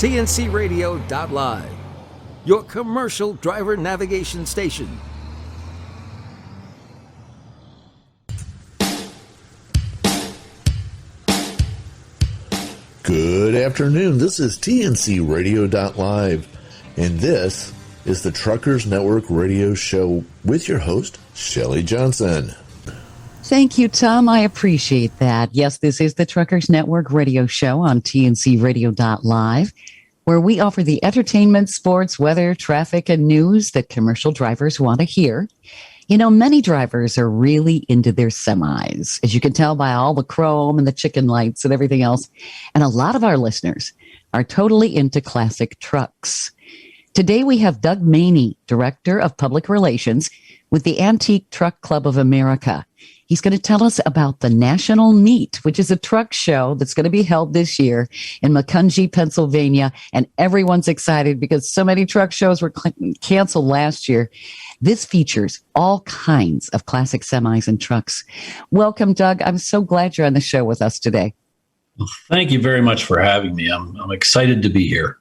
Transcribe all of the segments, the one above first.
TNCRadio.LIVE, your commercial driver navigation station. Good afternoon. This is TNCRadio.LIVE, and this is the Truckers Network Radio Show with your host, Shelley Johnson. Thank you, Tom. I appreciate that. Yes, this is the Truckers Network Radio Show on TNCRadio.LIVE, where we offer the entertainment, sports, weather, traffic, and news that commercial drivers want to hear. You know, many drivers are really into their semis, as you can tell by all the chrome and the chicken lights and everything else. And a lot of our listeners are totally into classic trucks. Today we have Doug Maney, Director of Public Relations with the Antique Truck Club of America. He's going to tell us about the National Meet, which is a truck show that's going to be held this year in Macungie, Pennsylvania. And everyone's excited because so many truck shows were canceled last year. This features all kinds of classic semis and trucks. Welcome, Doug. I'm so glad you're on the show with us today. Well, thank you very much for having me. I'm excited to be here.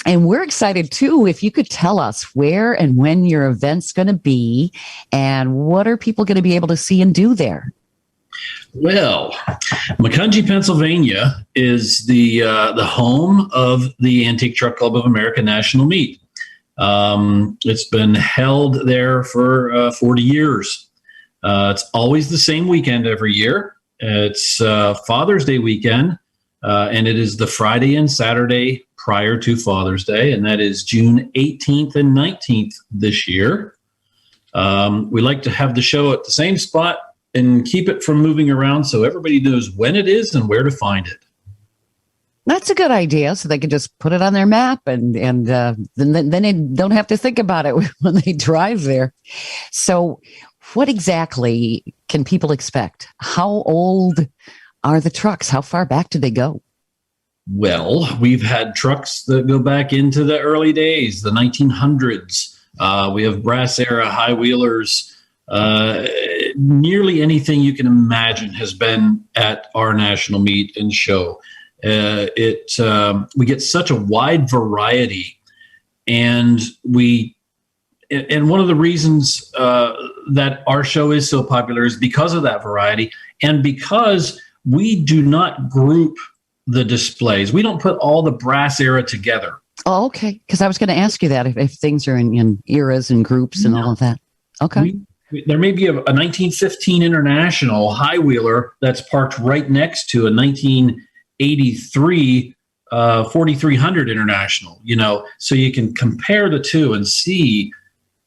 And we're excited, too, if you could tell us where and when your event's going to be and what are people going to be able to see and do there? Well, Macungie, Pennsylvania is the home of the Antique Truck Club of America National Meet. It's been held there for 40 years. It's always the same weekend every year. It's Father's Day weekend, and it is the Friday and Saturday prior to Father's Day, and that is June 18th and 19th this year. We like to have the show at the same spot and keep it from moving around so everybody knows when it is and where to find it. That's a good idea, so they can just put it on their map and then they don't have to think about it when they drive there. So what exactly can people expect? How old are the trucks? How far back do they go? Well, we've had trucks that go back into the early days, the 1900s. We have brass era high wheelers. Nearly anything you can imagine has been at our national meet and show. We get such a wide variety, and one of the reasons that our show is so popular is because of that variety, and because we do not group the displays. We don't put all the brass era together. Oh, okay. Because I was going to ask you that if things are in eras and groups and all of that. Okay. There may be a 1915 International high wheeler that's parked right next to a 1983 4300 International. You know, so you can compare the two and see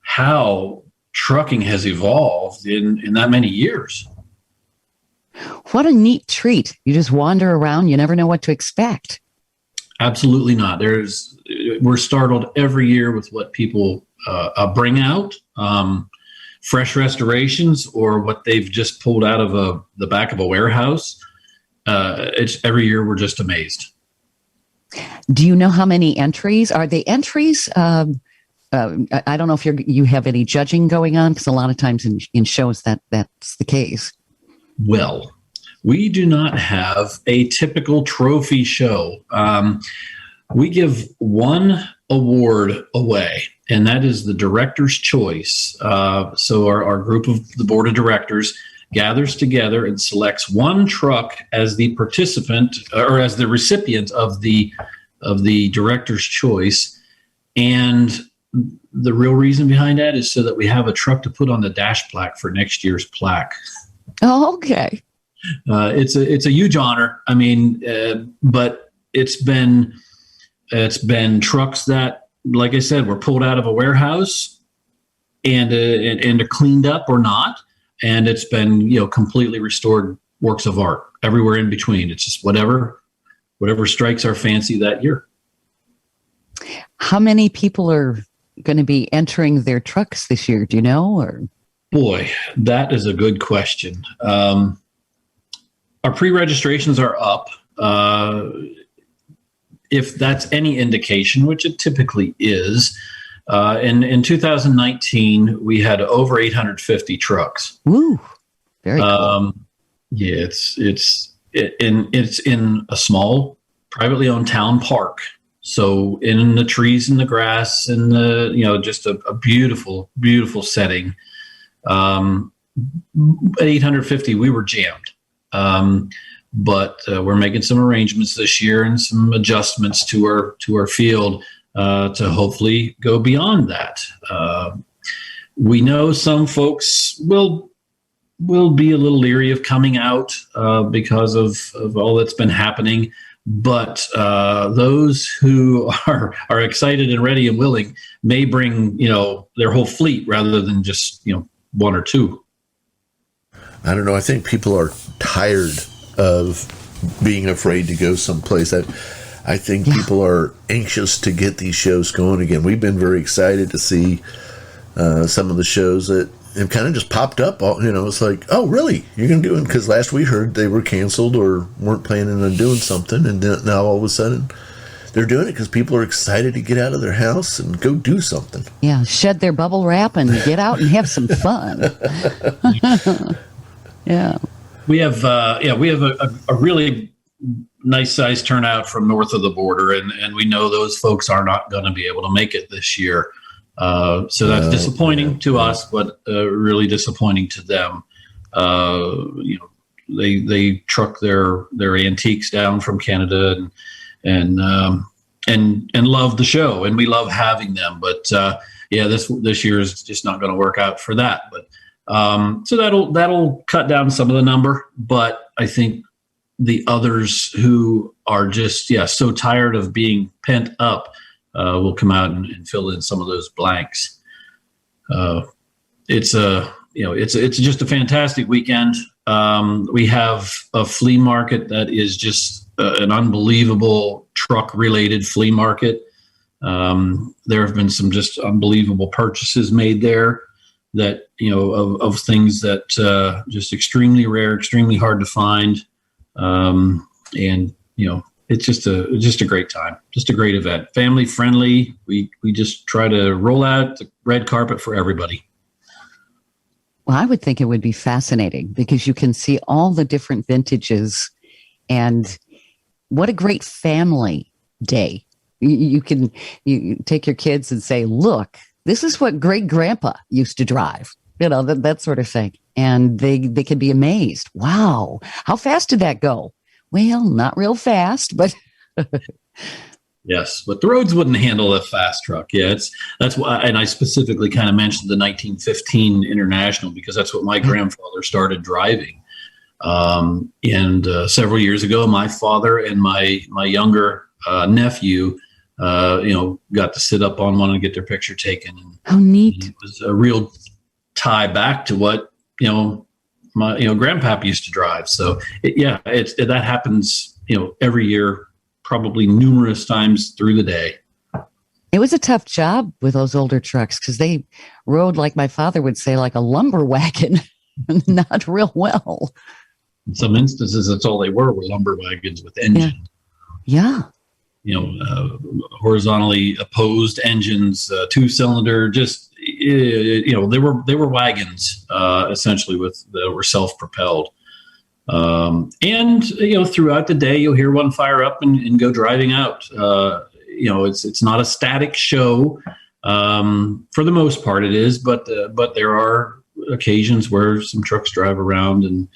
how trucking has evolved in that many years. What a neat treat. You just wander around. You never know what to expect. Absolutely not. We're startled every year with what people bring out, fresh restorations or what they've just pulled out of the back of a warehouse. Every year we're just amazed. Do you know how many entries? Are they entries? I don't know if you have any judging going on, because a lot of times in shows that's the case. Well, we do not have a typical trophy show. We give one award away, and that is the Director's Choice. So our group of the Board of Directors gathers together and selects one truck as the participant or as the recipient of the Director's Choice. And the real reason behind that is so that we have a truck to put on the dash plaque for next year's plaque. Oh, okay. It's a huge honor. I mean, but it's been trucks that, like I said, were pulled out of a warehouse and are cleaned up or not, and it's been completely restored works of art everywhere in between. It's just whatever strikes our fancy that year. How many people are going to be entering their trucks this year? Do you know? Or boy, that is a good question. Our pre-registrations are up. If that's any indication, which it typically is, in 2019 we had over 850 trucks. Woo! Very cool. Yeah, it's in a small privately owned town park. So in the trees and the grass and the, just a beautiful, beautiful setting. At 850, we were jammed. But we're making some arrangements this year and some adjustments to our field to hopefully go beyond that. We know some folks will be a little leery of coming out because of all that's been happening. But those who are excited and ready and willing may bring their whole fleet rather than just one or two. I don't know. I think people are tired of being afraid to go someplace. I think people are anxious to get these shows going again. We've been very excited to see some of the shows that have kind of just popped up. It's like, oh, really? You're going to do it? Because last we heard they were canceled or weren't planning on doing something, and then now all of a sudden they're doing it because people are excited to get out of their house and go do something. Yeah, shed their bubble wrap and get out and have some fun. Yeah. We have a really nice size turnout from north of the border, and we know those folks are not going to be able to make it this year. So that's disappointing to us, but really disappointing to them. They truck their antiques down from Canada and love the show, and we love having them. But this year is just not going to work out for that. But so that'll cut down some of the number. But I think the others who are just so tired of being pent up will come out and fill in some of those blanks. It's just a fantastic weekend. We have a flea market that is just an unbelievable truck-related flea market. There have been some just unbelievable purchases made there that, of things that just extremely rare, extremely hard to find. It's just a great time, just a great event, family friendly. We just try to roll out the red carpet for everybody. Well, I would think it would be fascinating because you can see all the different vintages, and what a great family day. You take your kids and say, look, this is what great grandpa used to drive, that sort of thing. And they can be amazed. Wow. How fast did that go? Well, not real fast, but yes, but the roads wouldn't handle a fast truck. Yeah, that's why, and I specifically kind of mentioned the 1915 International because that's what my grandfather started driving. And several years ago, my father and my younger nephew, got to sit up on one and get their picture taken. And, how neat! It was a real tie back to what my grandpap used to drive. So that happens every year, probably numerous times through the day. It was a tough job with those older trucks because they rode, like my father would say, like a lumber wagon, not real well. In some instances, that's all they were lumber wagons with engines. Yeah. Horizontally opposed engines, 2-cylinder, just, they were wagons, essentially that were self-propelled. And throughout the day, you'll hear one fire up and go driving out. It's not a static show. For the most part it is, but there are occasions where some trucks drive around and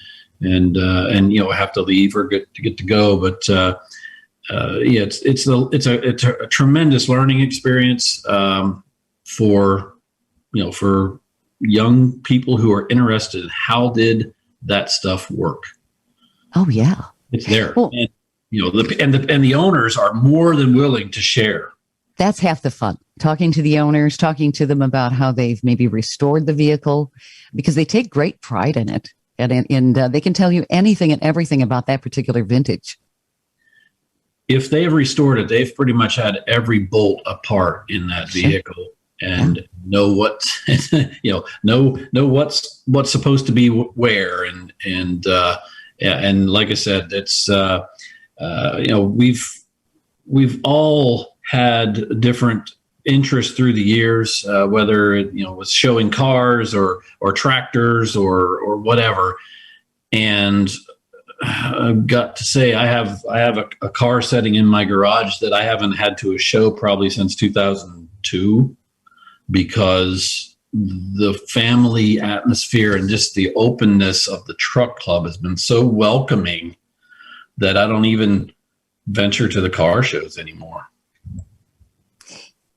have to leave or get to go. But, it's a tremendous learning experience, for young people who are interested in how did that stuff work. Oh yeah, it's there. Well, and the owners are more than willing to share. That's half the fun. Talking to the owners, talking to them about how they've maybe restored the vehicle, because they take great pride in it, and they can tell you anything and everything about that particular vintage. If they have restored it, they've pretty much had every bolt apart in that vehicle, and know what know what's supposed to be where, and like I said, it's we've all had different interests through the years, whether it was showing cars or tractors or whatever, and I've got to say, I have a car setting in my garage that I haven't had to a show probably since 2002, because the family atmosphere and just the openness of the truck club has been so welcoming that I don't even venture to the car shows anymore.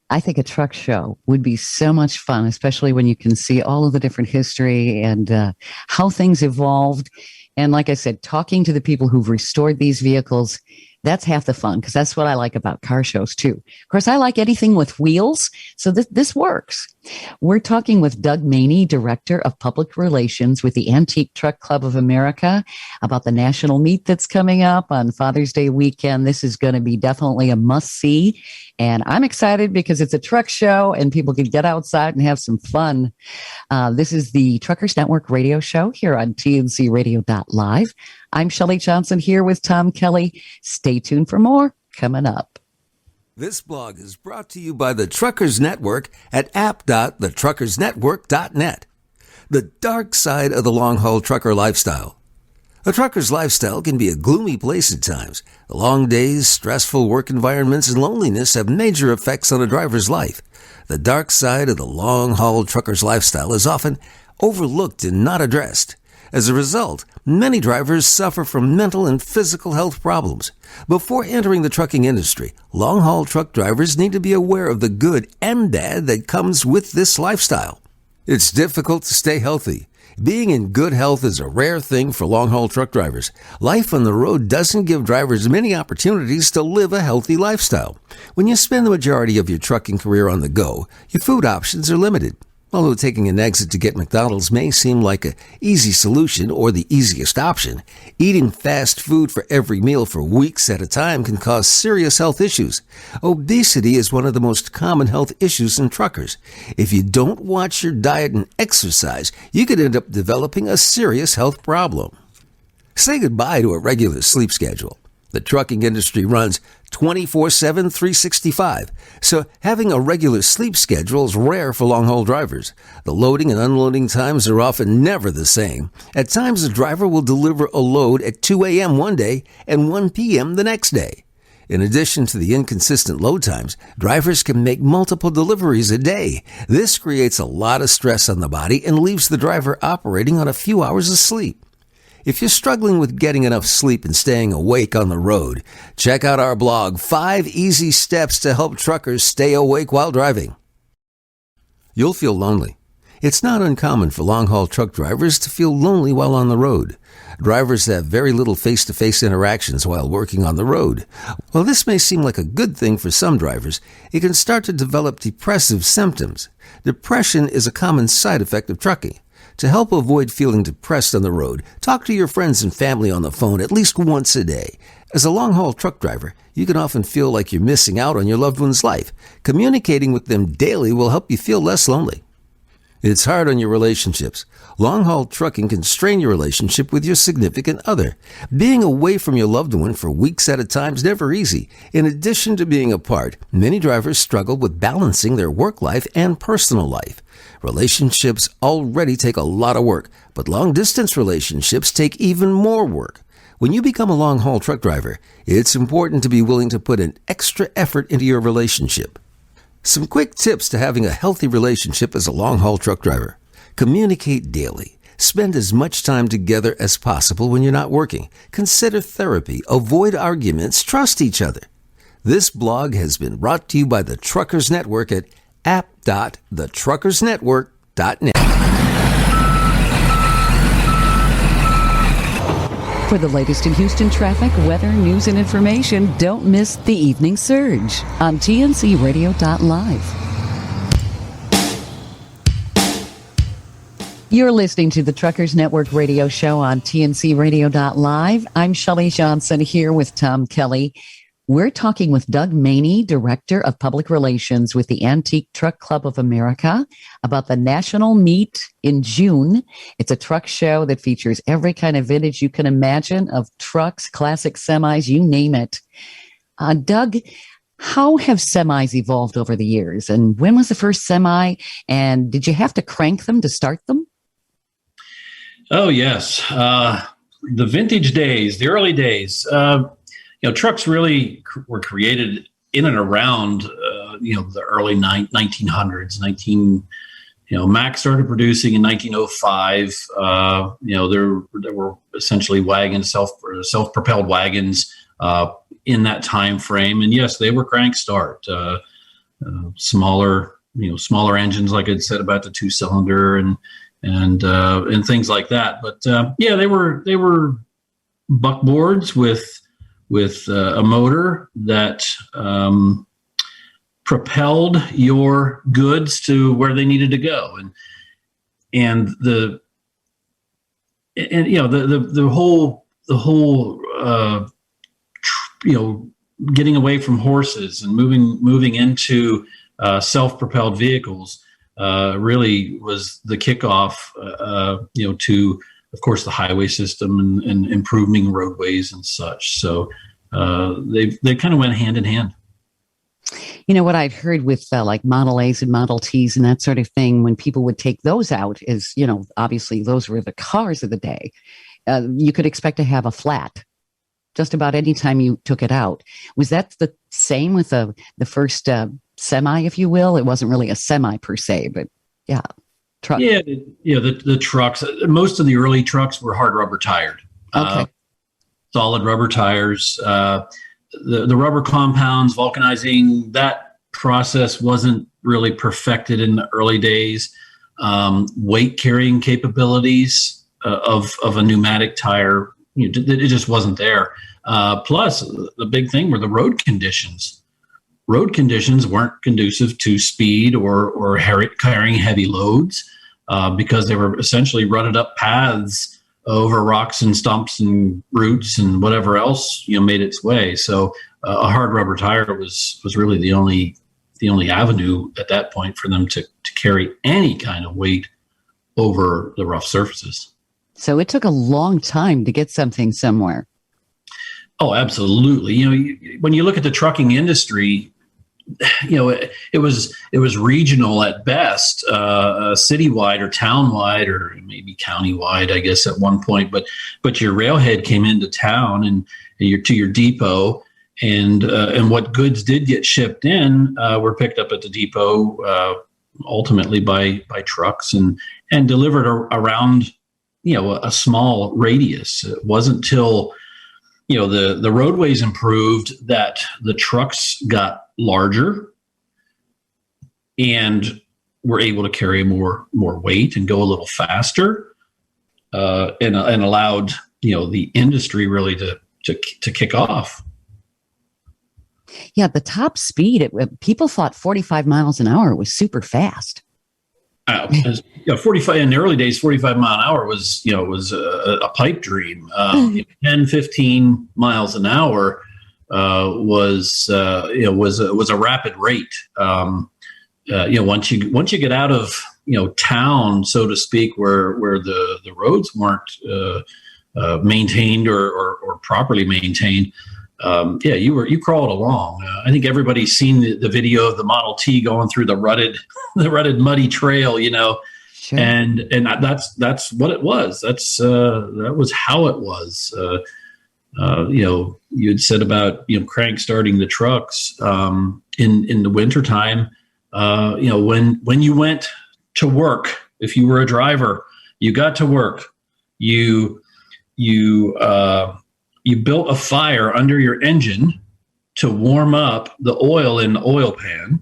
I think a truck show would be so much fun, especially when you can see all of the different history and how things evolved. And like I said, talking to the people who've restored these vehicles, that's half the fun, because that's what I like about car shows too. Of course, I like anything with wheels, so this works. We're talking with Doug Maney, Director of Public Relations with the Antique Truck Club of America, about the national meet that's coming up on Father's Day weekend. This is going to be definitely a must-see, and I'm excited because it's a truck show and people can get outside and have some fun. This is the Truckers Network radio show here on TNCRadio.LIVE. I'm Shelley Johnson here with Tom Kelly. Stay tuned for more coming up. This blog is brought to you by the Truckers Network at app.thetruckersnetwork.net. The dark side of the long-haul trucker lifestyle. A trucker's lifestyle can be a gloomy place at times. The long days, stressful work environments, and loneliness have major effects on a driver's life. The dark side of the long-haul trucker's lifestyle is often overlooked and not addressed. As a result, many drivers suffer from mental and physical health problems. Before entering the trucking industry, long-haul truck drivers need to be aware of the good and bad that comes with this lifestyle. It's difficult to stay healthy. Being in good health is a rare thing for long-haul truck drivers. Life on the road doesn't give drivers many opportunities to live a healthy lifestyle. When you spend the majority of your trucking career on the go, your food options are limited. Although taking an exit to get McDonald's may seem like an easy solution or the easiest option, eating fast food for every meal for weeks at a time can cause serious health issues. Obesity is one of the most common health issues in truckers. If you don't watch your diet and exercise, you could end up developing a serious health problem. Say goodbye to a regular sleep schedule. The trucking industry runs 24/7, 365, so having a regular sleep schedule is rare for long-haul drivers. The loading and unloading times are often never the same. At times, a driver will deliver a load at 2 a.m. one day and 1 p.m. the next day. In addition to the inconsistent load times, drivers can make multiple deliveries a day. This creates a lot of stress on the body and leaves the driver operating on a few hours of sleep. If you're struggling with getting enough sleep and staying awake on the road, check out our blog, 5 Easy Steps to Help Truckers Stay Awake While Driving. You'll feel lonely. It's not uncommon for long-haul truck drivers to feel lonely while on the road. Drivers have very little face-to-face interactions while working on the road. While this may seem like a good thing for some drivers, it can start to develop depressive symptoms. Depression is a common side effect of trucking. To help avoid feeling depressed on the road, talk to your friends and family on the phone at least once a day. As a long-haul truck driver, you can often feel like you're missing out on your loved one's life. Communicating with them daily will help you feel less lonely. It's hard on your relationships. Long-haul trucking can strain your relationship with your significant other. Being away from your loved one for weeks at a time is never easy. In addition to being apart, many drivers struggle with balancing their work life and personal life. Relationships already take a lot of work, but long-distance relationships take even more work. When you become a long-haul truck driver, it's important to be willing to put an extra effort into your relationship. Some quick tips to having a healthy relationship as a long-haul truck driver. Communicate daily. Spend as much time together as possible when you're not working. Consider therapy. Avoid arguments. Trust each other. This blog has been brought to you by the Truckers Network at app.thetruckersnetwork.net. For the latest in Houston traffic, weather, news, and information, don't miss the Evening Surge on TNCRadio.LIVE. You're listening to the Truckers Network radio show on TNCRadio.LIVE. I'm Shelley Johnson here with Tom Kelly. We're talking with Doug Maney, Director of Public Relations with the Antique Truck Club of America, about the national meet in June. It's a truck show that features every kind of vintage you can imagine of trucks, classic semis, you name it. Doug, how have semis evolved over the years? And when was the first semi? And did you have to crank them to start them? Oh, yes. the vintage days, the early days, trucks really were created in and around, the early 1900s. Mack started producing in 1905. There were essentially wagons, self-propelled wagons in that time frame. And yes, they were crank start, smaller engines, like I said about the 2-cylinder and things like that. But they were buckboards with a motor that propelled your goods to where they needed to go, and the whole getting away from horses and moving into self-propelled vehicles really was the kickoff to, of course, the highway system and improving roadways and such. So they kind of went hand in hand. What I'd heard with like Model A's and Model T's and that sort of thing, when people would take those out is, obviously those were the cars of the day. You could expect to have a flat just about any time you took it out. Was that the same with the first semi, if you will? It wasn't really a semi per se, but yeah. Truck. Yeah, the trucks, most of the early trucks were hard rubber tired. Okay. Solid rubber tires. The rubber compounds, vulcanizing, that process wasn't really perfected in the early days. Weight carrying capabilities of a pneumatic tire, it just wasn't there. Plus, the big thing were the road conditions. Road conditions weren't conducive to speed or carrying heavy loads because they were essentially rutted up paths over rocks and stumps and roots and whatever else made its way. So a hard rubber tire was really the only avenue at that point for them to carry any kind of weight over the rough surfaces. So it took a long time to get something somewhere. Oh, absolutely. When you look at the trucking industry, it was regional at best, citywide or townwide or maybe countywide, I guess at one point. But your railhead came into town and to your depot, and what goods did get shipped in were picked up at the depot, ultimately by trucks and delivered around a small radius. It wasn't till the roadways improved that the trucks got larger and were able to carry more weight and go a little faster, and allowed the industry really to kick off. Yeah, the top speed, people thought 45 miles an hour was super fast. 45 in the early days, 45 mile an hour was a pipe dream. 10, 15 miles an hour was a rapid rate. Once you get out of town, so to speak, where the roads weren't maintained or properly maintained, you crawled along. I think everybody's seen the video of the Model T going through the rutted muddy trail, Sure. and that's what it was. That was how it was. You had said about crank starting the trucks in the wintertime. When you went to work, if you were a driver, you got to work. You built a fire under your engine to warm up the oil in the oil pan.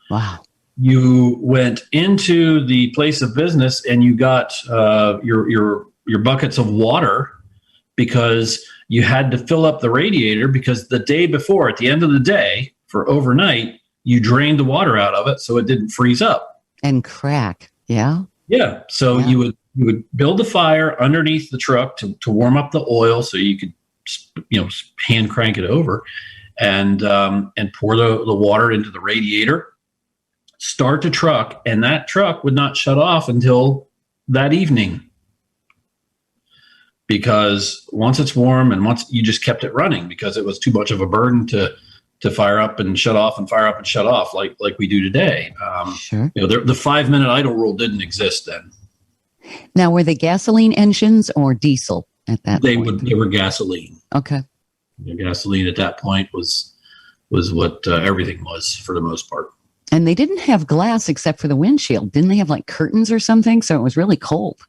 Wow. You went into the place of business and you got your buckets of water because you had to fill up the radiator, because the day before, at the end of the day, for overnight, you drained the water out of it so it didn't freeze up and crack. Yeah. Yeah. So you would build the fire underneath the truck to warm up the oil so you could hand crank it over and pour the water into the radiator, start the truck, and that truck would not shut off until that evening, because once it's warm and once you just kept it running, because it was too much of a burden to fire up and shut off and fire up and shut off like we do today. Sure. The 5-minute idle rule didn't exist then. Now, were they gasoline engines or diesel? at that They point? They were gasoline. Okay. Gasoline at that point was what everything was for the most part. And they didn't have glass except for the windshield. Didn't they have like curtains or something? So it was really cold.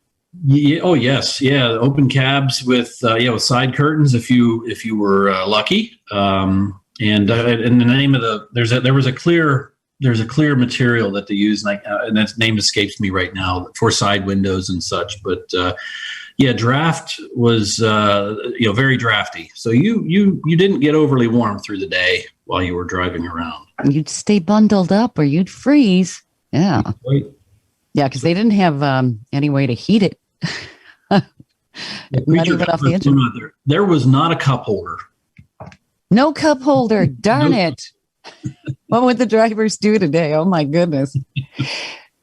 Yeah, oh yes, yeah. Open cabs with with side curtains if you were lucky. And the name of there's a clear material that they use, and that name escapes me right now, for side windows and such. But draft was very drafty. So you didn't get overly warm through the day while you were driving around. You'd stay bundled up or you'd freeze. Yeah. Right. Yeah, because they didn't have any way to heat it. Not even off the engine. There was not a cup holder. No cup holder. Darn it. What would the drivers do today? Oh, my goodness.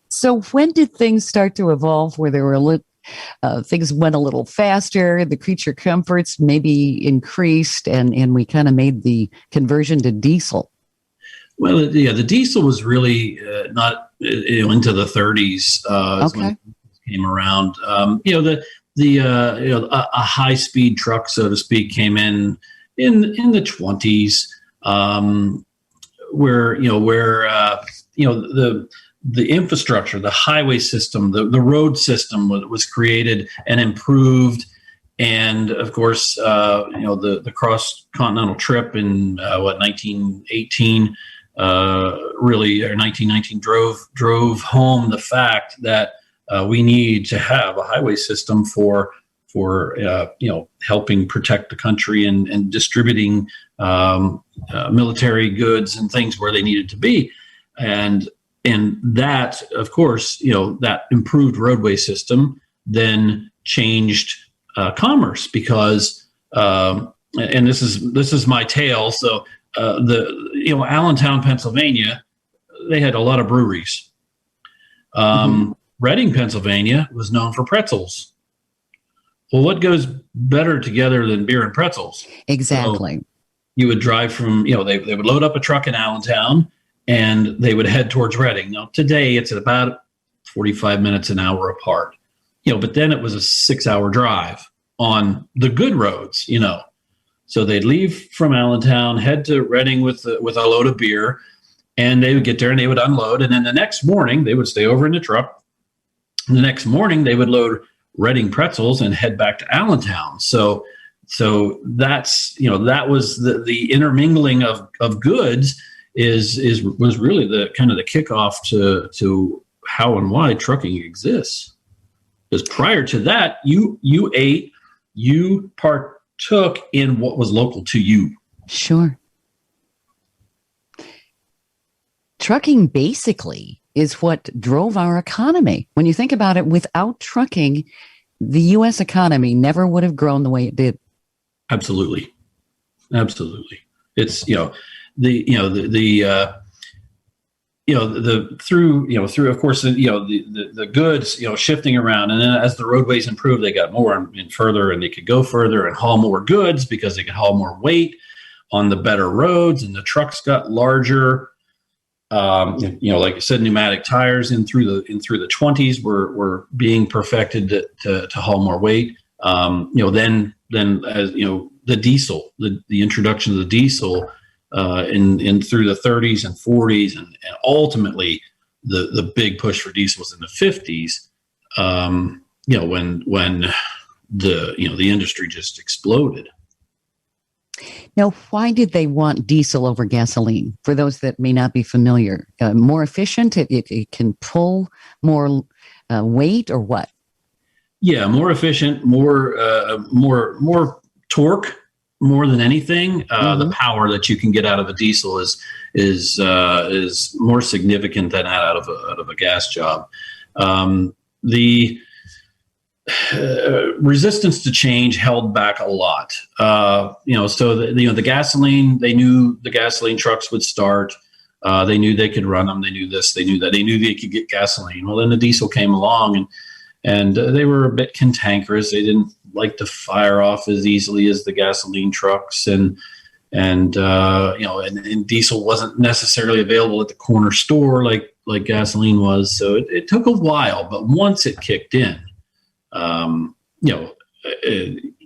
So when did things start to evolve where there were things went a little faster, the creature comforts maybe increased, and we kind of made the conversion to diesel? Well, the diesel was really not into the 30s when it came around. A high speed truck, so to speak, came in the 20s, where the infrastructure, the highway system, the road system was created and improved. And of course, the cross-continental trip in 1918, really, or 1919 drove home the fact that we need to have a highway system for helping protect the country and distributing military goods and things where they needed to be. And that, of course, that improved roadway system then changed commerce, because and this is my tale. So Allentown, Pennsylvania, they had a lot of breweries. Reading, Pennsylvania was known for pretzels. Well, what goes better together than beer and pretzels? Exactly. So you would drive from, they would load up a truck in Allentown and they would head towards Reading. Now, today it's about 45 minutes, an hour apart, but then it was a 6-hour drive on the good roads, So they'd leave from Allentown, head to Reading with a load of beer, and they would get there and they would unload. And then the next morning they would stay over in the truck. And the next morning they would load Reading pretzels and head back to Allentown. So that's, that was the intermingling of goods was really the kind of the kickoff to how and why trucking exists. Because prior to that, you ate, you partook in what was local to you. Sure. Trucking basically is what drove our economy. When you think about it, without trucking, the U.S. economy never would have grown the way it did. Absolutely. It's, through of course, the goods, shifting around. And then as the roadways improved, they got more and further, and they could go further and haul more goods because they could haul more weight on the better roads, and the trucks got larger. Like I said, pneumatic tires in through the 20s were being perfected to haul more weight. Then as the diesel, the introduction of the diesel in through the 30s and 40s, and ultimately the big push for diesel was in the 50s. When the industry just exploded. Now, why did they want diesel over gasoline? For those that may not be familiar, more efficient, it can pull more weight, or what? Yeah, more efficient, more torque, more than anything. The power that you can get out of a diesel is more significant than that out of a gas job. The resistance to change held back a lot. So the gasoline, they knew the gasoline trucks would start. They knew they could run them. They knew this, they knew that. They knew they could get gasoline. Well, then the diesel came along, and they were a bit cantankerous. They didn't like to fire off as easily as the gasoline trucks, and diesel wasn't necessarily available at the corner store like gasoline was. So it took a while, but once it kicked in,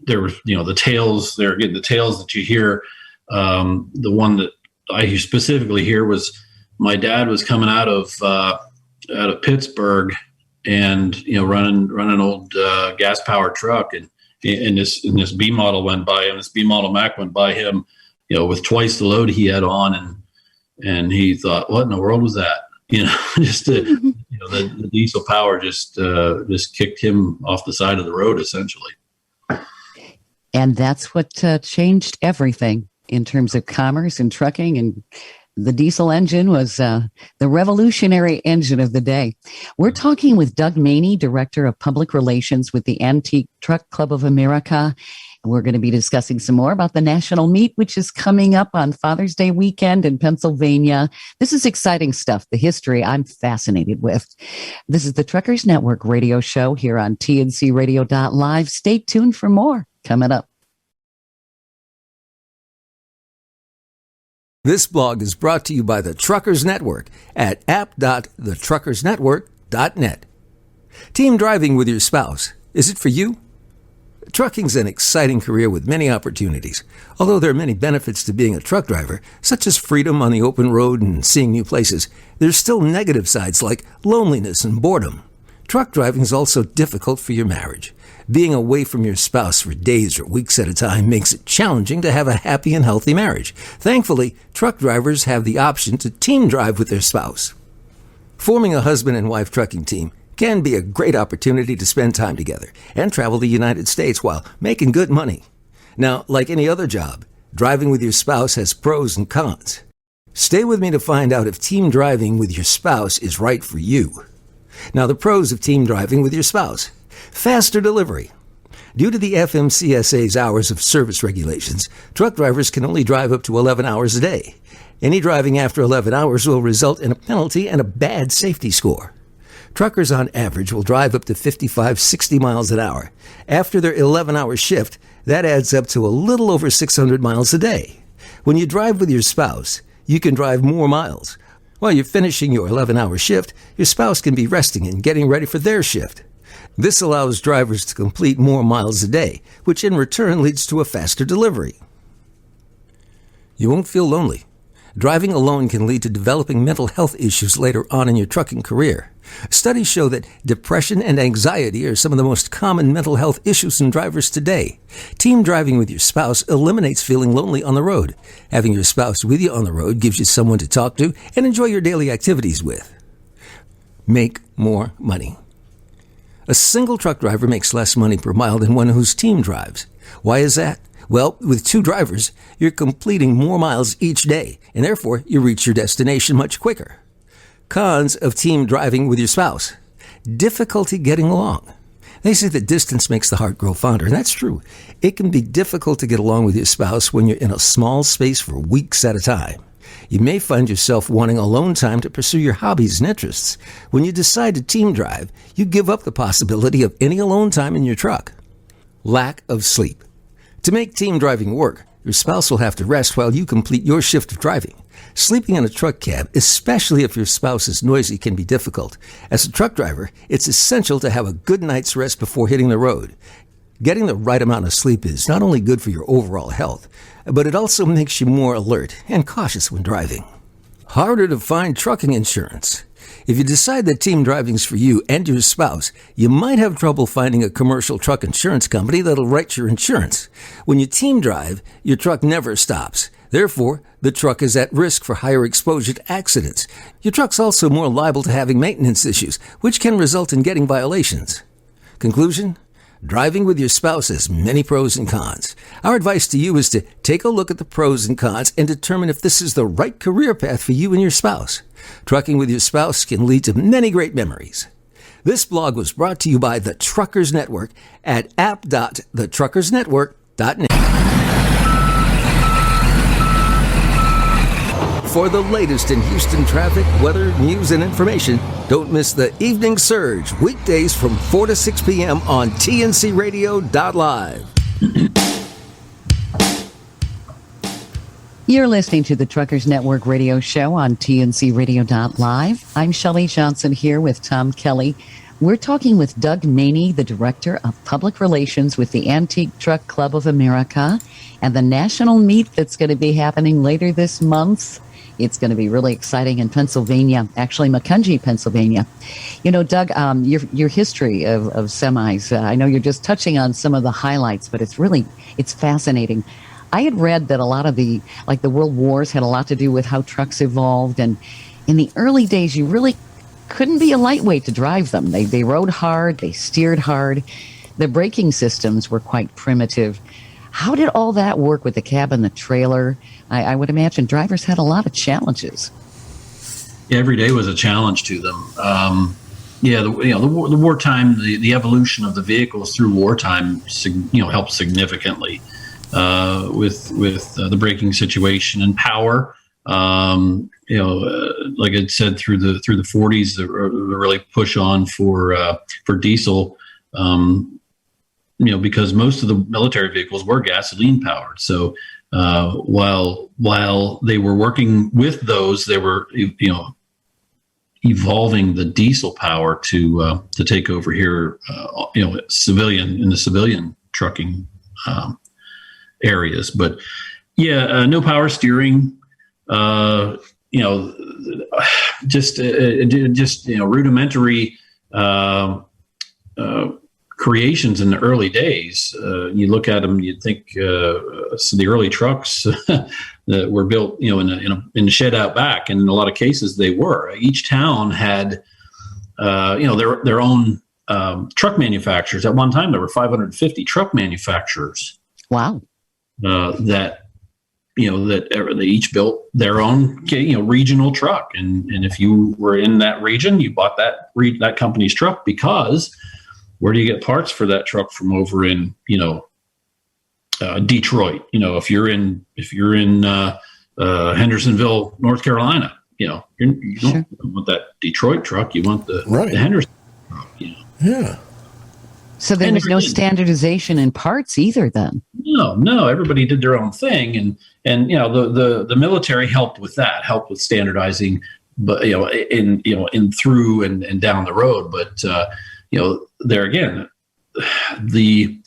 there were, the tales. They're getting the tales that you hear. The one that I specifically hear was my dad was coming out of Pittsburgh, and running an old gas powered truck, and this B model went by him. This B model Mac went by him, with twice the load he had on, and he thought, what in the world was that? Just the diesel power just kicked him off the side of the road, essentially. And that's what changed everything in terms of commerce and trucking. And the diesel engine was the revolutionary engine of the day. We're talking with Doug Maney, Director of Public Relations with the Antique Truck Club of America. And we're going to be discussing some more about the National Meet, which is coming up on Father's Day weekend in Pennsylvania. This is exciting stuff, the history I'm fascinated with. This is the Truckers Network radio show here on TNCRadio.LIVE. Stay tuned for more coming up. This blog is brought to you by the Truckers Network at app.thetruckersnetwork.net. Team driving with your spouse. Is it for you? Trucking's an exciting career with many opportunities. Although there are many benefits to being a truck driver, such as freedom on the open road and seeing new places, there's still negative sides like loneliness and boredom. Truck driving is also difficult for your marriage. Being away from your spouse for days or weeks at a time makes it challenging to have a happy and healthy marriage. Thankfully, truck drivers have the option to team drive with their spouse. Forming a husband and wife trucking team can be a great opportunity to spend time together and travel the United States while making good money. Now, like any other job, driving with your spouse has pros and cons. Stay with me to find out if team driving with your spouse is right for you. Now, the pros of team driving with your spouse. Faster delivery. Due to the FMCSA's hours of service regulations, truck drivers can only drive up to 11 hours a day. Any driving after 11 hours will result in a penalty and a bad safety score. Truckers on average will drive up to 55-60 miles an hour. After their 11-hour shift, that adds up to a little over 600 miles a day. When you drive with your spouse, you can drive more miles. While you're finishing your 11-hour shift, your spouse can be resting and getting ready for their shift. This allows drivers to complete more miles a day, which in return leads to a faster delivery. You won't feel lonely. Driving alone can lead to developing mental health issues later on in your trucking career. Studies show that depression and anxiety are some of the most common mental health issues in drivers today. Team driving with your spouse eliminates feeling lonely on the road. Having your spouse with you on the road gives you someone to talk to and enjoy your daily activities with. Make more money. A single truck driver makes less money per mile than one whose team drives. Why is that? Well, with two drivers, you're completing more miles each day, and therefore you reach your destination much quicker. Cons of team driving with your spouse. Difficulty getting along. They say that distance makes the heart grow fonder, and that's true. It can be difficult to get along with your spouse when you're in a small space for weeks at a time. You may find yourself wanting alone time to pursue your hobbies and interests. When you decide to team drive, you give up the possibility of any alone time in your truck. Lack of sleep. To make team driving work, your spouse will have to rest while you complete your shift of driving. Sleeping in a truck cab, especially if your spouse is noisy, can be difficult. As a truck driver, it's essential to have a good night's rest before hitting the road. Getting the right amount of sleep is not only good for your overall health, but it also makes you more alert and cautious when driving. Harder to find trucking insurance. If you decide that team driving's for you and your spouse, you might have trouble finding a commercial truck insurance company that'll write your insurance. When you team drive, your truck never stops. Therefore, the truck is at risk for higher exposure to accidents. Your truck's also more liable to having maintenance issues, which can result in getting violations. Conclusion? Driving with your spouse has many pros and cons. Our advice to you is to take a look at the pros and cons and determine if this is the right career path for you and your spouse. Trucking with your spouse can lead to many great memories. This blog was brought to you by the Truckers Network at app.thetruckersnetwork.net. For the latest in Houston traffic, weather, news, and information, don't miss the Evening Surge, weekdays from 4 to 6 p.m. on TNCRadio.LIVE. You're listening to the Truckers Network radio show on TNCRadio.LIVE. I'm Shelley Johnson here with Tom Kelly. We're talking with Doug Maney, the Director of Public Relations with the Antique Truck Club of America, and the national meet that's going to be happening later this month. It's going to be really exciting in Pennsylvania, actually Macungie, Pennsylvania. You know, Doug, your history of semis, I know you're just touching on some of the highlights, but it's fascinating. I had read that a lot of the world wars had a lot to do with how trucks evolved. And in the early days, you really couldn't be a lightweight to drive them. They rode hard, they steered hard. The braking systems were quite primitive. How did all that work with the cab and the trailer? I would imagine drivers had a lot of challenges. Every day was a challenge to them. The wartime, the evolution of the vehicles through wartime, helped significantly with the braking situation and power. Like I said, through the 40s, the really push on for diesel. Because most of the military vehicles were gasoline powered. So while they were working with those, they were evolving the diesel power to take over here. In the civilian trucking areas. But no power steering. Rudimentary. Creations in the early days. You look at them, you'd think the early trucks that were built, in a shed out back, and in a lot of cases they were. Each town had, their own truck manufacturers. At one time, there were 550 truck manufacturers. Wow. That they each built their own, regional truck, and if you were in that region, you bought that company's truck because. Where do you get parts for that truck from over in, Detroit? If you're in Hendersonville, North Carolina, you don't want that Detroit truck. You want the Henderson truck. Yeah. So there was no standardization in parts either then? No. Everybody did their own thing. And the military helped with that, helped with standardizing, but, in through and down the road. But, there again, the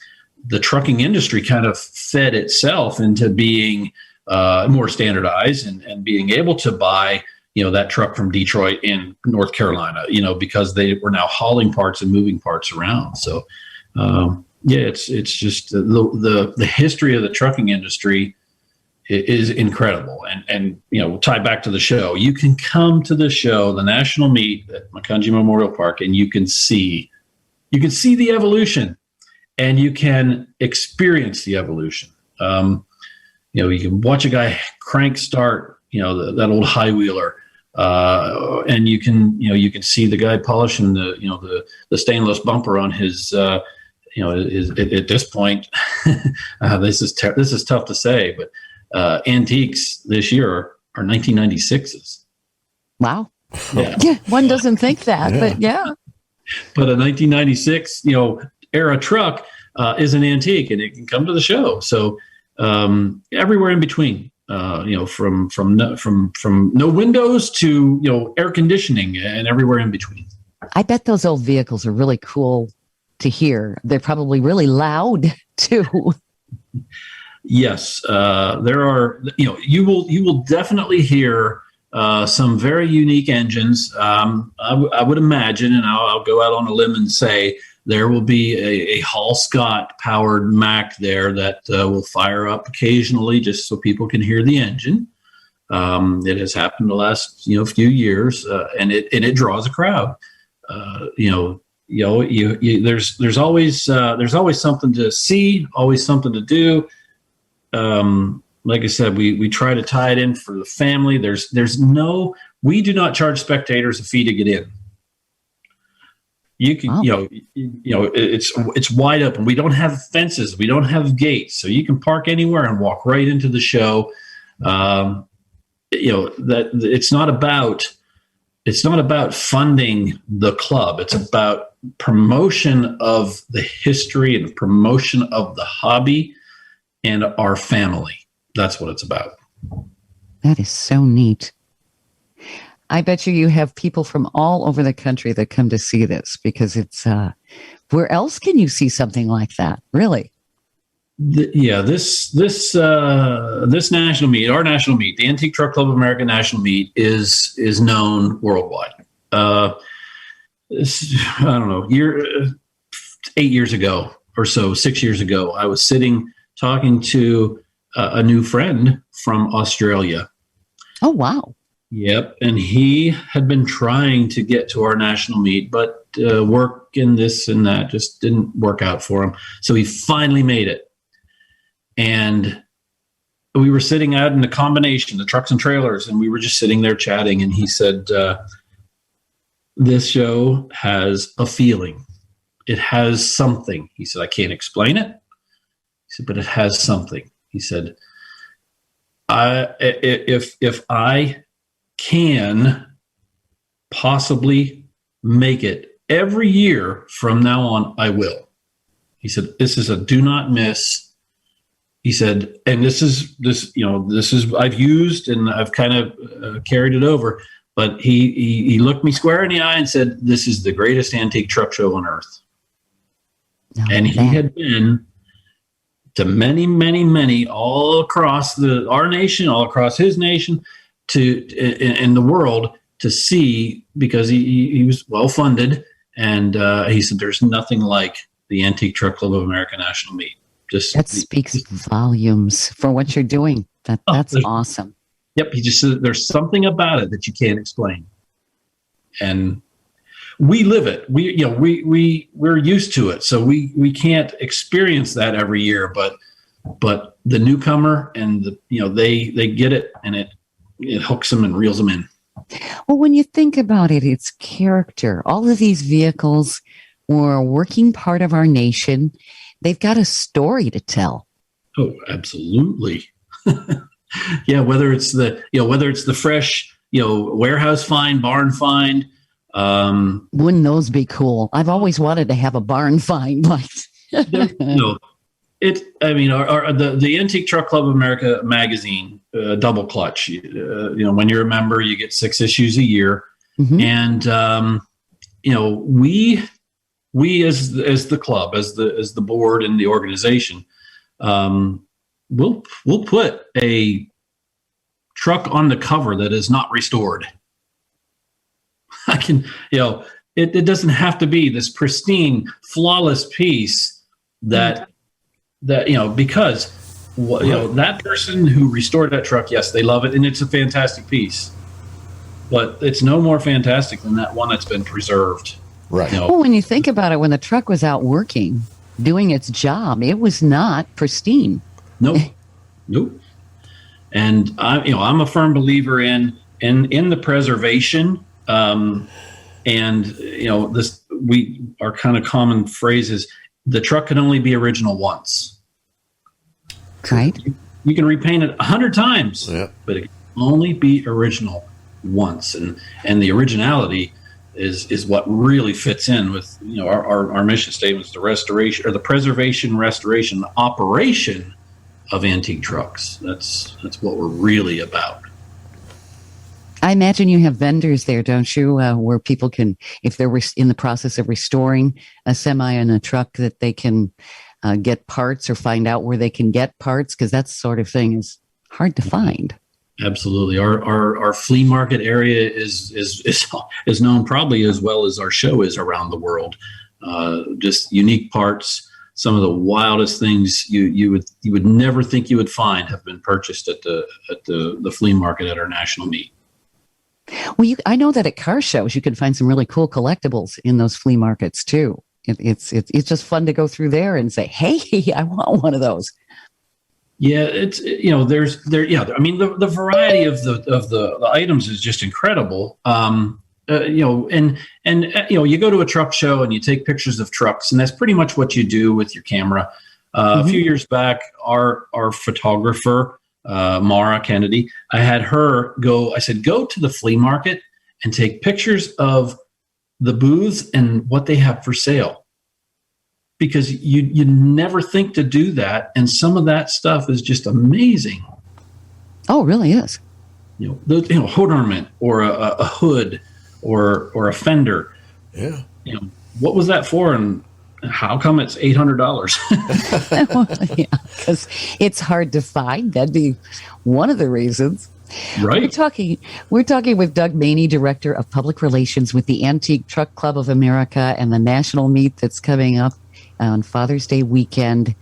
trucking industry kind of fed itself into being more standardized and being able to buy, that truck from Detroit in North Carolina, because they were now hauling parts and moving parts around. So, it's just the history of the trucking industry is incredible. And tie back to the show. You can come to the show, the national meet at Macungie Memorial Park, and you can see the evolution, and you can experience the evolution. You can watch a guy crank start, that old high wheeler, and you can see the guy polishing the stainless bumper on his, at this point, this is tough to say, but antiques this year are 1996s. Wow. Yeah. One doesn't think that, but yeah. But a 1996, era truck is an antique, and it can come to the show. So everywhere in between, from no windows to air conditioning, and everywhere in between. I bet those old vehicles are really cool to hear. They're probably really loud too. Yes, there are. You will definitely hear. Some very unique engines. I would imagine, and I'll go out on a limb and say there will be a Hall Scott powered Mack there that will fire up occasionally just so people can hear the engine. It has happened the last few years, and it draws a crowd. There's always something to see, always something to do. Like I said, we try to tie it in for the family. We do not charge spectators a fee to get in. You can, it's wide open. We don't have fences. We don't have gates, so you can park anywhere and walk right into the show. That it's not about funding the club. It's about promotion of the history and promotion of the hobby and our family. That's what it's about. That is so neat. I bet you have people from all over the country that come to see this, because it's where else can you see something like that? Really? This national meet, our national meet, the Antique Truck Club of America National Meet, is known worldwide. I don't know, 8 years ago or so, 6 years ago, I was sitting talking to a new friend from Australia. Oh, wow. Yep. And he had been trying to get to our national meet, but work and this and that just didn't work out for him. So he finally made it. And we were sitting out in the combination, the trucks and trailers, and we were just sitting there chatting. And he said, this show has a feeling. It has something. He said, I can't explain it. He said, but it has something. He said, if I can possibly make it every year from now on, I will. He said, this is a do not miss. He said, and this is I've used and I've kind of carried it over, but he looked me square in the eye and said, this is the greatest antique truck show on earth. And he had been to many, many, many all across our nation, all across his nation, in the world to see, because he was well funded, and he said there's nothing like the Antique Truck Club of America National Meet. That speaks volumes for what you're doing. That's awesome. Yep, he just said there's something about it that you can't explain, and we live it. We're used to it, so we can't experience that every year. But the newcomer and they get it, and it hooks them and reels them in. Well, when you think about it, it's character. All of these vehicles were a working part of our nation. They've got a story to tell. Oh, absolutely. Yeah, whether it's the fresh, warehouse find, barn find. Wouldn't those be cool? I've always wanted to have a barn find like. The Antique Truck Club of America magazine, double clutch. When you're a member, you get 6 issues a year, and we as the club, as the board and the organization, we'll put a truck on the cover that is not restored. I can, it doesn't have to be this pristine, flawless piece that because that person who restored that truck, yes, they love it and it's a fantastic piece, but it's no more fantastic than that one that's been preserved. Right. Well, when you think about it, when the truck was out working, doing its job, it was not pristine. Nope. And I'm a firm believer in the preservation. Our kind of common phrase is the truck can only be original once. Right. You can repaint it 100 times, but it can only be original once. And the originality is what really fits in with our mission statements: the restoration or the preservation, restoration, operation of antique trucks. That's what we're really about. I imagine you have vendors there, don't you, where people can, if they're in the process of restoring a semi and a truck, that they can get parts or find out where they can get parts, because that sort of thing is hard to find. Absolutely. Our flea market area is known probably as well as our show is around the world. Just unique parts. Some of the wildest things you would never think you would find have been purchased at the flea market at our national meet. Well, I know that at car shows you can find some really cool collectibles in those flea markets too. It's just fun to go through there and say, "Hey, I want one of those." Yeah, it's the variety of the items is just incredible. You go to a truck show and you take pictures of trucks, and that's pretty much what you do with your camera. A few years back, our photographer, Mara Kennedy, I had her go. I said, go to the flea market and take pictures of the booths and what they have for sale, because you never think to do that, and some of that stuff is just amazing. Oh, it really is. hood ornament or a hood or a fender. Yeah. What was that for, and how come it's $800? Well, yeah, because it's hard to find. That'd be one of the reasons. Right. We're talking with Doug Maney, Director of Public Relations with the Antique Truck Club of America and the national meet that's coming up on Father's Day weekend.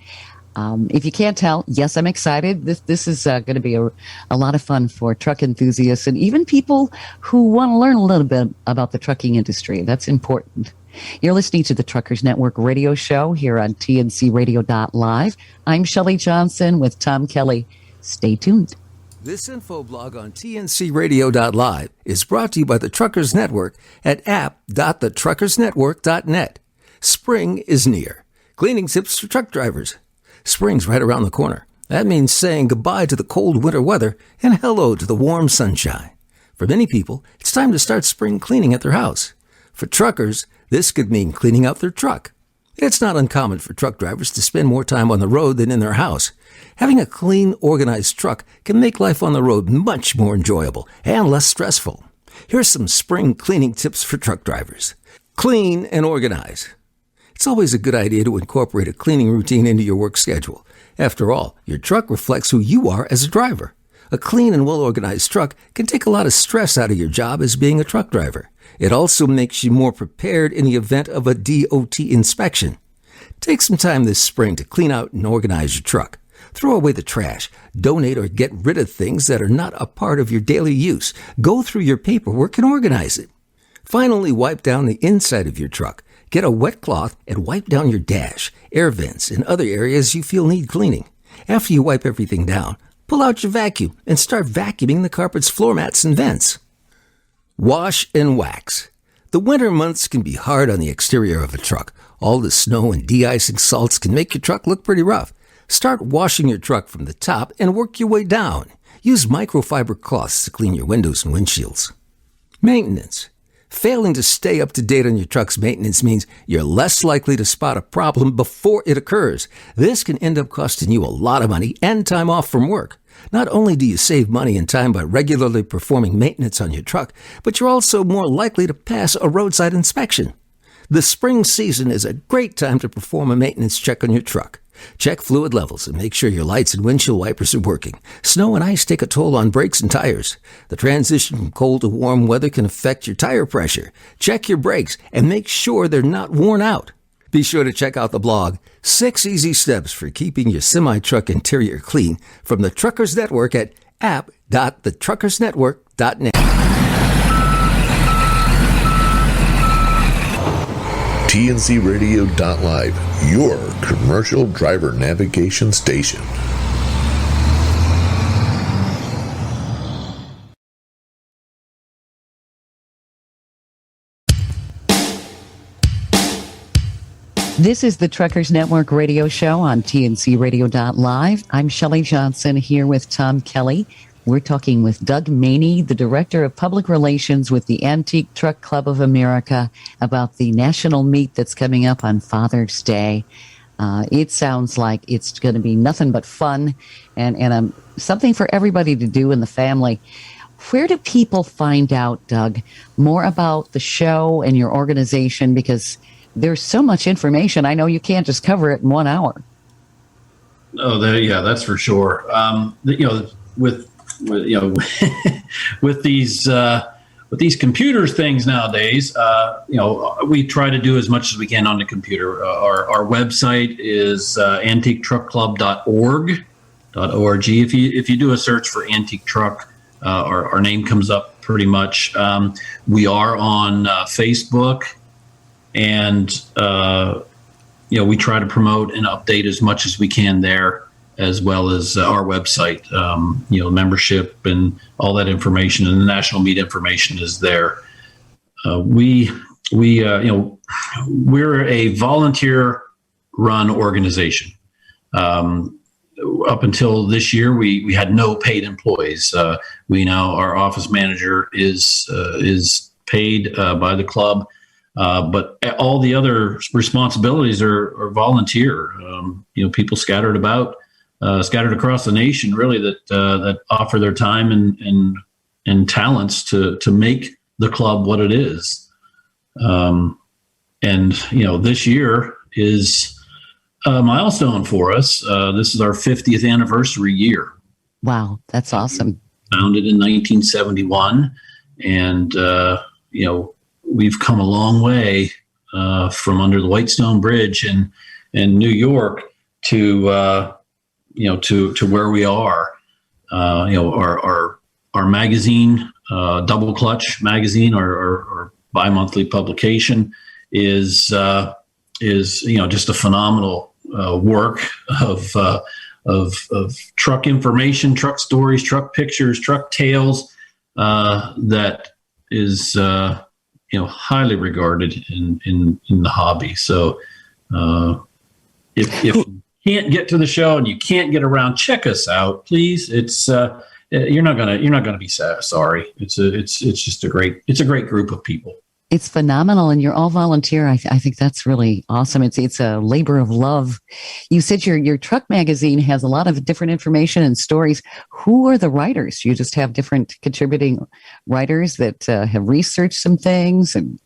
If you can't tell, yes, I'm excited. This is going to be a lot of fun for truck enthusiasts and even people who want to learn a little bit about the trucking industry. That's important. You're listening to the Truckers Network radio show here on TNCRadio.LIVE. I'm Shelley Johnson with Tom Kelly. Stay tuned. This info blog on TNCRadio.LIVE is brought to you by the Truckers Network at app.thetruckersnetwork.net. Spring is near. Cleaning tips for truck drivers. Spring's right around the corner. That means saying goodbye to the cold winter weather and hello to the warm sunshine. For many people, it's time to start spring cleaning at their house. For truckers, this could mean cleaning out their truck. It's not uncommon for truck drivers to spend more time on the road than in their house. Having a clean, organized truck can make life on the road much more enjoyable and less stressful. Here's some spring cleaning tips for truck drivers. Clean and organize. It's always a good idea to incorporate a cleaning routine into your work schedule. After all, your truck reflects who you are as a driver. A clean and well-organized truck can take a lot of stress out of your job as being a truck driver. It also makes you more prepared in the event of a DOT inspection. Take some time this spring to clean out and organize your truck. Throw away the trash, donate or get rid of things that are not a part of your daily use. Go through your paperwork and organize it. Finally, wipe down the inside of your truck. Get a wet cloth and wipe down your dash, air vents, and other areas you feel need cleaning. After you wipe everything down, pull out your vacuum and start vacuuming the carpets, floor mats, and vents. Wash and wax. The winter months can be hard on the exterior of a truck. All the snow and de-icing salts can make your truck look pretty rough. Start washing your truck from the top and work your way down. Use microfiber cloths to clean your windows and windshields. Maintenance. Failing to stay up to date on your truck's maintenance means you're less likely to spot a problem before it occurs. This can end up costing you a lot of money and time off from work. Not only do you save money and time by regularly performing maintenance on your truck, but you're also more likely to pass a roadside inspection. The spring season is a great time to perform a maintenance check on your truck. Check fluid levels and make sure your lights and windshield wipers are working. Snow and ice take a toll on brakes and tires. The transition from cold to warm weather can affect your tire pressure. Check your brakes and make sure they're not worn out. Be sure to check out the blog, 6 Easy Steps for Keeping Your Semi-Truck Interior Clean, from the Truckers Network at app.thetruckersnetwork.net. TNCRadio.LIVE, your commercial driver navigation station. This is the Truckers Network radio show on TNCRadio.LIVE. I'm Shelley Johnson here with Tom Kelly. We're talking with Doug Maney, the Director of Public Relations with the Antique Truck Club of America, about the national meet that's coming up on Father's Day. It sounds like it's going to be nothing but fun and something for everybody to do in the family. Where do people find out, Doug, more about the show and your organization? Because there's so much information. I know you can't just cover it in 1 hour. Oh, yeah, that's for sure. With these computers things nowadays, we try to do as much as we can on the computer. Our website is antiquetruckclub.org. If you do a search for antique truck, our name comes up pretty much. We are on Facebook, and we try to promote and update as much as we can there, as well as our website. Membership and all that information, and the national meet information is there. We're a volunteer-run organization. Up until this year, we had no paid employees. Our office manager is paid by the club, but all the other responsibilities are volunteer. People scattered across the nation, really, that offer their time and and talents to make the club what it is. And this year is a milestone for us. This is our 50th anniversary year. Wow, that's awesome. Founded in 1971, and we've come a long way from under the Whitestone Bridge in New York to where we are. Our magazine, Double Clutch magazine, our bi-monthly publication is just a phenomenal work of truck information, truck stories, truck pictures, truck tales that is highly regarded in the hobby. So if you can't get to the show and you can't get around, check us out, please. It's you're not gonna be sorry. It's just a great group of people. It's phenomenal, and you're all volunteer. I think that's really awesome. It's a labor of love. You said your truck magazine has a lot of different information and stories. Who are the writers? You just have different contributing writers that have researched some things. And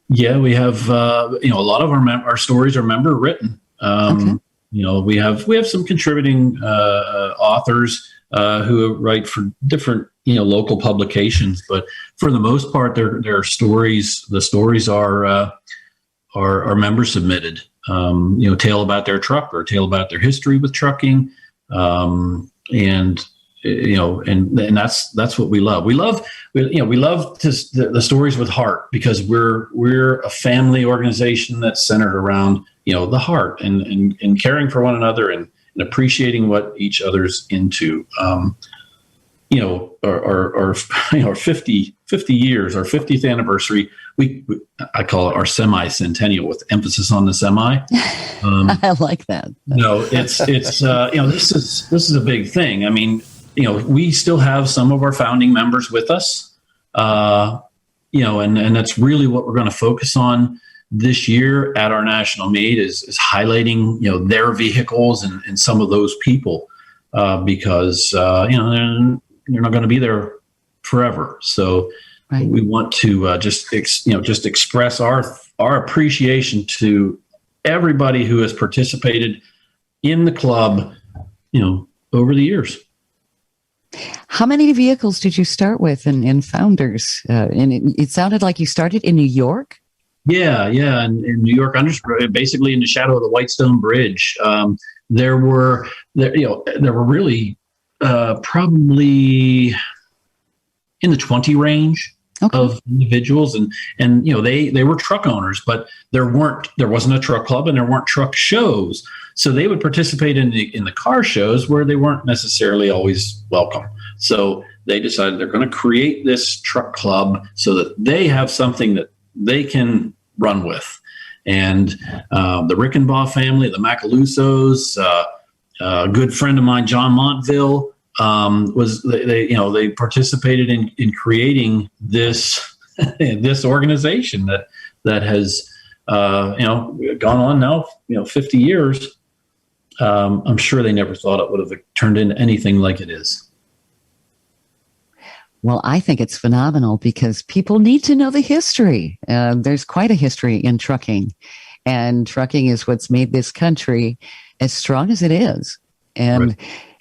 yeah, we have a lot of our stories are member written. Okay. We have some contributing authors who write for different local publications, but for the most part, their stories. The stories are member submitted. Tale about their truck or tale about their history with trucking, and that's what we love. We love the stories with heart, because we're a family organization that's centered around the heart and caring for one another and appreciating what each other's into. Our 50 years, our 50th anniversary, I call it our semi-centennial, with emphasis on the semi. I like that. This is a big thing. I mean, we still have some of our founding members with us, and that's really what we're going to focus on this year at our national meet is highlighting, their vehicles and some of those people, because, they're not going to be there forever. So right. We want to just express our appreciation to everybody who has participated in the club, over the years. How many vehicles did you start with in founders? And it sounded like you started in New York. Yeah, in New York, basically in the shadow of the Whitestone Bridge. There were really probably in the 20 range of individuals, and they were truck owners, but there wasn't a truck club and there weren't truck shows, so they would participate in the car shows where they weren't necessarily always welcome. So they decided they're going to create this truck club so that they have something that they can run with. And the Rickenbaugh family, the Macalusos, a good friend of mine, John Montville, they participated in creating this this organization that has gone on now 50 years. I'm sure they never thought it would have turned into anything like it is. Well, I think it's phenomenal because people need to know the history. There's quite a history in trucking, and trucking is what's made this country as strong as it is. And right.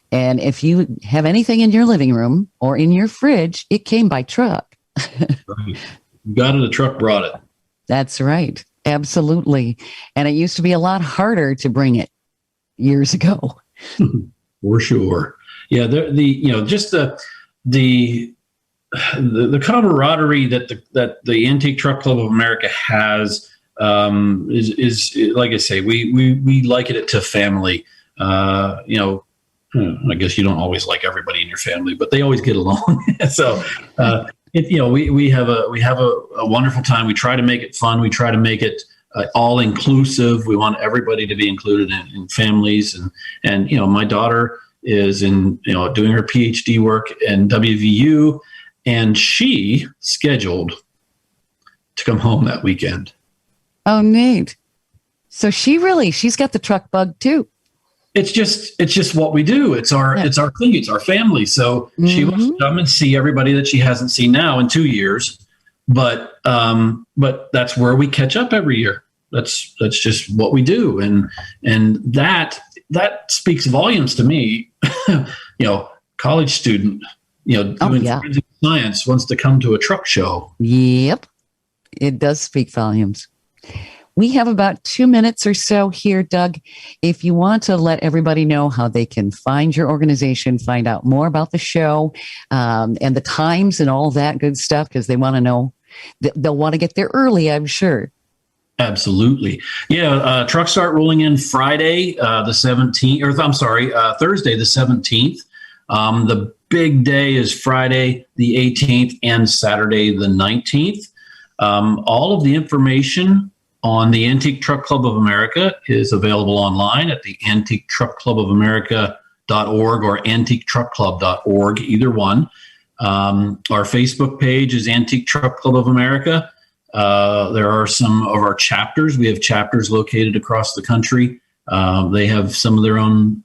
And if you have anything in your living room or in your fridge, it came by truck. Right. You got it, a truck brought it. That's right. Absolutely. And it used to be a lot harder to bring it years ago. For sure. Yeah, the camaraderie that the Antique Truck Club of America has is like I say, we liken it to family. I guess you don't always like everybody in your family, but they always get along. So we have a wonderful time. We try to make it fun. We try to make it all inclusive. We want everybody to be included in families. And my daughter is doing her PhD work in WVU. And she scheduled to come home that weekend. Oh, neat. So she's got the truck bug too. it's just what we do. It's our thing. It's our family. So she wants to come and see everybody that she hasn't seen now in 2 years. But that's where we catch up every year. That's just what we do. And that speaks volumes to me. College student, doing forensic science wants to come to a truck show. Yep. It does speak volumes. We have about 2 minutes or so here, Doug. If you want to let everybody know how they can find your organization, find out more about the show, and the times and all that good stuff, because they want to know, they'll want to get there early, I'm sure. Absolutely. Yeah. Trucks start rolling in Friday, the 17th, Thursday, the 17th. The big day is Friday, the 18th, and Saturday, the 19th. All of the information on the Antique Truck Club of America is available online at the antiquetruckclubofamerica.org or antiquetruckclub.org, either one. Our Facebook page is Antique Truck Club of America. There are some of our chapters. We have chapters located across the country. They have some of their own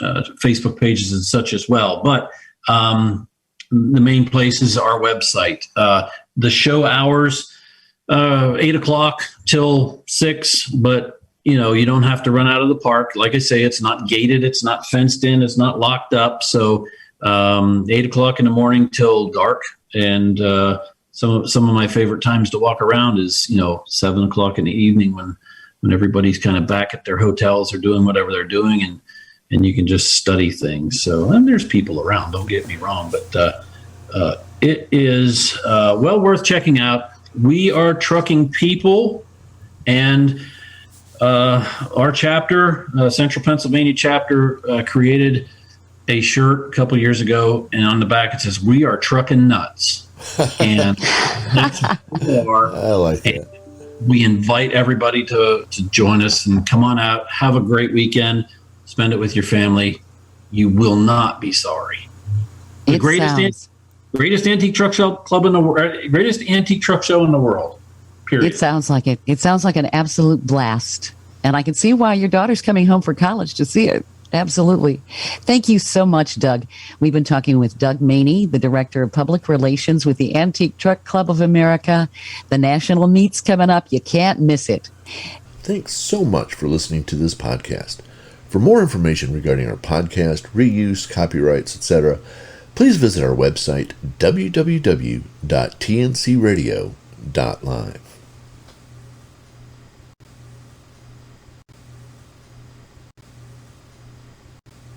Facebook pages and such as well. But the main place is our website. The show hours, 8 o'clock till 6, but you don't have to run out of the park. Like I say, it's not gated, it's not fenced in, it's not locked up. So 8 o'clock in the morning till dark. And some of my favorite times to walk around is 7 o'clock in the evening when everybody's kind of back at their hotels or doing whatever they're doing, and you can just study things. So, and there's people around, don't get me wrong, but it is well worth checking out. We are trucking people, and our chapter, Central Pennsylvania chapter, created a shirt a couple years ago, and on the back it says, "We are trucking nuts." And that's who we are. I like that. We invite everybody to join us and come on out, have a great weekend, spend it with your family. You will not be sorry. The greatest antique truck show club in the world, greatest antique truck show in the world. Period. It sounds like it. It sounds like an absolute blast. And I can see why your daughter's coming home for college to see it. Absolutely. Thank you so much, Doug. We've been talking with Doug Maney, the Director of Public Relations with the Antique Truck Club of America. The national meet's coming up. You can't miss it. Thanks so much for listening to this podcast. For more information regarding our podcast, reuse, copyrights, etc., please visit our website, www.TNCRadio.LIVE.